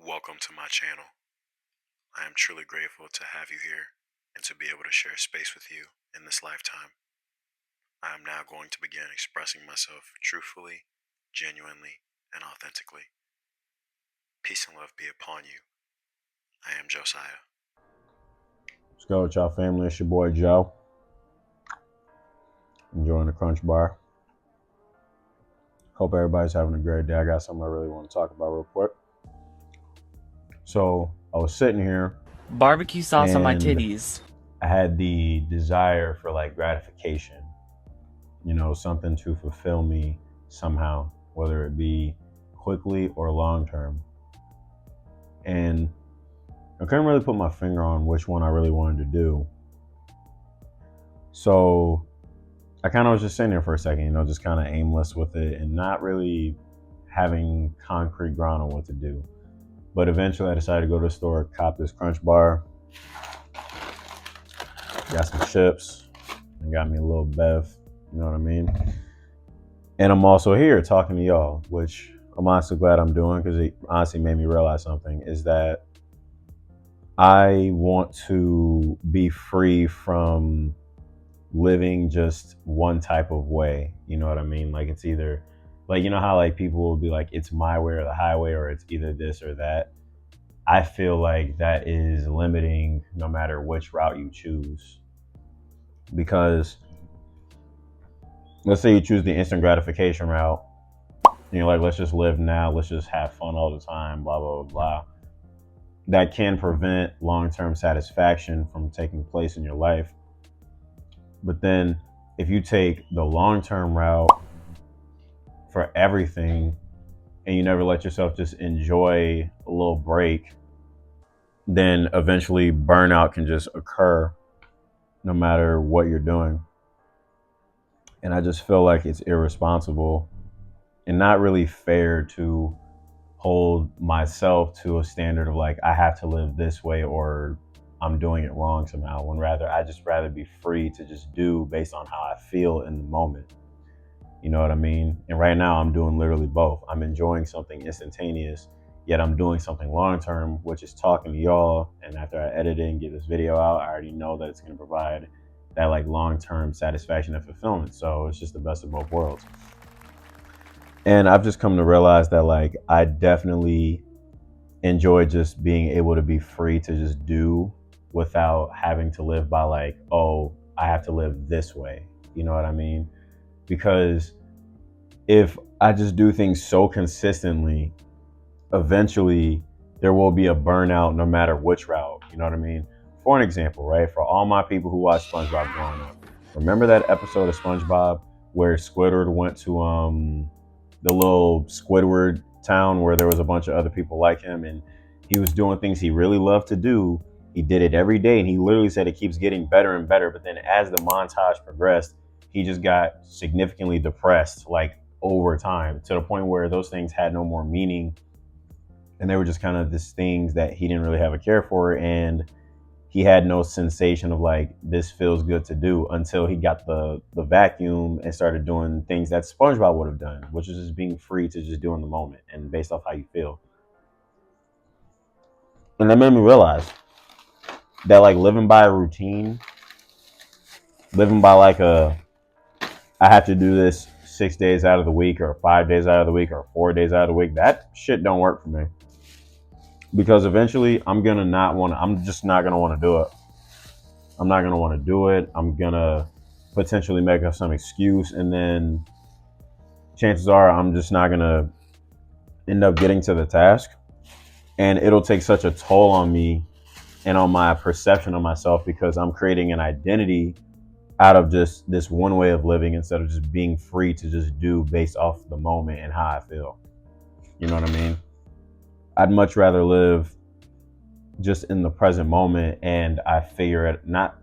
Welcome to my channel. I am truly grateful to have you here and to be able to share space with you in this lifetime. I am now going to begin expressing myself truthfully, genuinely, and authentically. Peace and love be upon you. I am Josiah. What's good with y'all, family? It's your boy Joe. Enjoying the Crunch Bar. Hope everybody's having a great day. I got something I really want to talk about real quick. So I was sitting here Barbecue sauce on my and titties. I had the desire for like gratification, something to fulfill me somehow, whether it be quickly or long term. And I couldn't really put my finger on which one I really wanted to do. So I kind of was just sitting there for a second, just kind of aimless with it and not really having concrete ground on what to do. But eventually I decided to go to the store, cop this Crunch Bar, got some chips, and got me a little bev, you know what I mean? And I'm also here talking to y'all, which I'm honestly glad I'm doing because it honestly made me realize something, is that I want to be free from living just one type of way. You know what I mean? Like it's either like, how like people will be like, it's my way or the highway, or it's either this or that. I feel like that is limiting no matter which route you choose. Because let's say you choose the instant gratification route and you're like, let's just live now, let's just have fun all the time, blah, blah, blah, blah. That can prevent long-term satisfaction from taking place in your life. But then if you take the long-term route for everything and you never let yourself just enjoy a little break, then eventually burnout can just occur no matter what you're doing. And I just feel like it's irresponsible and not really fair to hold myself to a standard of like, I have to live this way or I'm doing it wrong somehow, when rather I just rather be free to just do based on how I feel in the moment. You know what I mean? And right now I'm doing literally both. I'm enjoying something instantaneous, yet I'm doing something long term, which is talking to y'all. And after I edit it and get this video out, I already know that it's going to provide that like long term satisfaction and fulfillment. So it's just the best of both worlds. And I've just come to realize that like I definitely enjoy just being able to be free to just do without having to live by like, oh, I have to live this way. You know what I mean? Because if I just do things so consistently, eventually there will be a burnout no matter which route. You know what I mean? For an example, right? For all my people who watch SpongeBob growing up, remember that episode of SpongeBob where Squidward went to the little Squidward town where there was a bunch of other people like him, and he was doing things he really loved to do. He did it every day, and he literally said it keeps getting better and better. But then as the montage progressed, he just got significantly depressed, like over time, to the point where those things had no more meaning, and they were just kind of these things that he didn't really have a care for, and he had no sensation of like, this feels good to do, until he got the vacuum and started doing things that SpongeBob would have done, which is just being free to just do in the moment and based off how you feel. And that made me realize that like living by a routine, living by like I have to do this 6 days out of the week or 5 days out of the week or 4 days out of the week, that shit don't work for me. Because eventually I'm just not gonna want to do it. I'm not gonna want to do it. I'm gonna potentially make up some excuse, and then chances are I'm just not gonna end up getting to the task, and it'll take such a toll on me and on my perception of myself, because I'm creating an identity out of just this one way of living instead of just being free to just do based off the moment and how I feel. You know what I mean? I'd much rather live just in the present moment, and I figure it not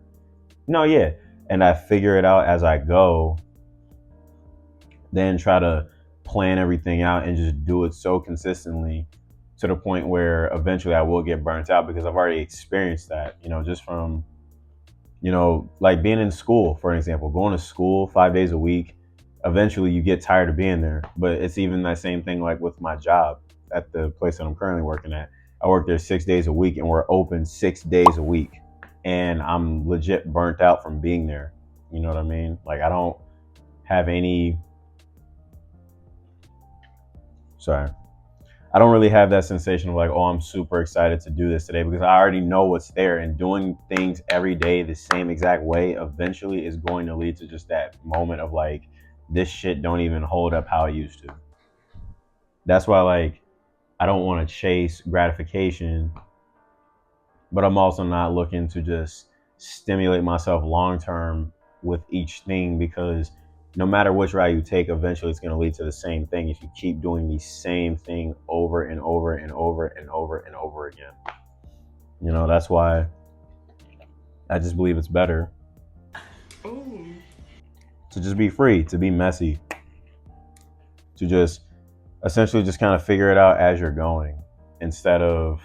no yeah and I figure it out as I go, than try to plan everything out and just do it so consistently to the point where eventually I will get burnt out, because I've already experienced that, just from, like being in school, for example, going to school 5 days a week. Eventually you get tired of being there. But it's even that same thing like with my job at the place that I'm currently working at. I work there 6 days a week and we're open 6 days a week. And I'm legit burnt out from being there. You know what I mean? Like, I don't have any, sorry. I don't really have that sensation of like, oh, I'm super excited to do this today, because I already know what's there, and doing things every day the same exact way eventually is going to lead to just that moment of like, this shit don't even hold up how it used to. That's why, like, I don't want to chase gratification, but I'm also not looking to just stimulate myself long term with each thing, because no matter which route you take, eventually it's going to lead to the same thing if you keep doing the same thing over and over and over and over and over again. You know, that's why I just believe it's better Ooh. to just be free, to be messy, to just essentially just kind of figure it out as you're going, instead of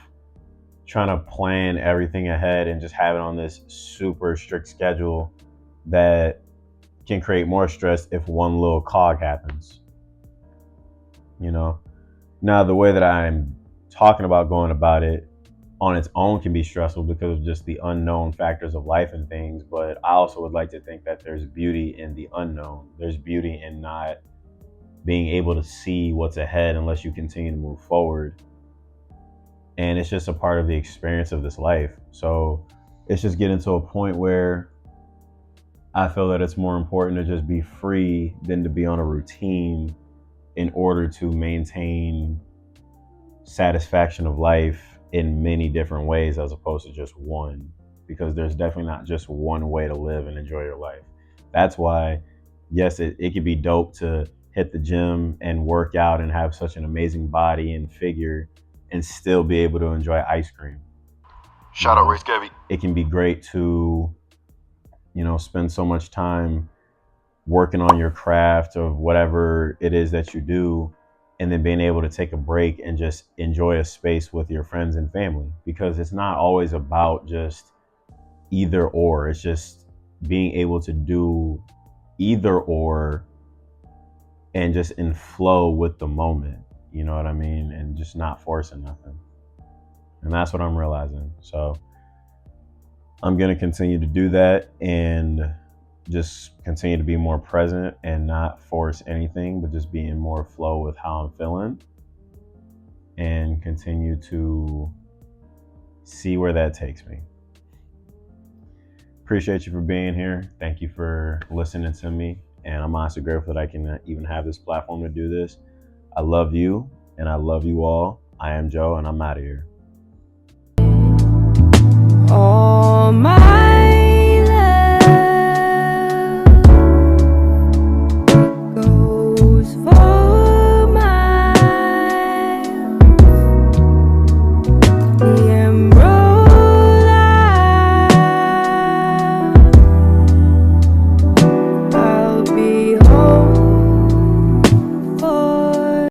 trying to plan everything ahead and just have it on this super strict schedule that can create more stress if one little cog happens. You know, now the way that I'm talking about going about it on its own can be stressful because of just the unknown factors of life and things, but I also would like to think that there's beauty in the unknown. There's beauty in not being able to see what's ahead unless you continue to move forward. And it's just a part of the experience of this life. So it's just getting to a point where I feel that it's more important to just be free than to be on a routine in order to maintain satisfaction of life in many different ways as opposed to just one, because there's definitely not just one way to live and enjoy your life. That's why, yes, it could be dope to hit the gym and work out and have such an amazing body and figure and still be able to enjoy ice cream. Shout out Race Gabby. It can be great to, spend so much time working on your craft of whatever it is that you do, and then being able to take a break and just enjoy a space with your friends and family, because it's not always about just either or. It's just being able to do either or and just in flow with the moment, you know what I mean, and just not forcing nothing. And that's what I'm realizing. So I'm going to continue to do that and just continue to be more present and not force anything, but just be in more flow with how I'm feeling, and continue to see where that takes me. Appreciate you for being here. Thank you for listening to me. And I'm honestly grateful that I can even have this platform to do this. I love you and I love you all. I am Joe and I'm out of here. All my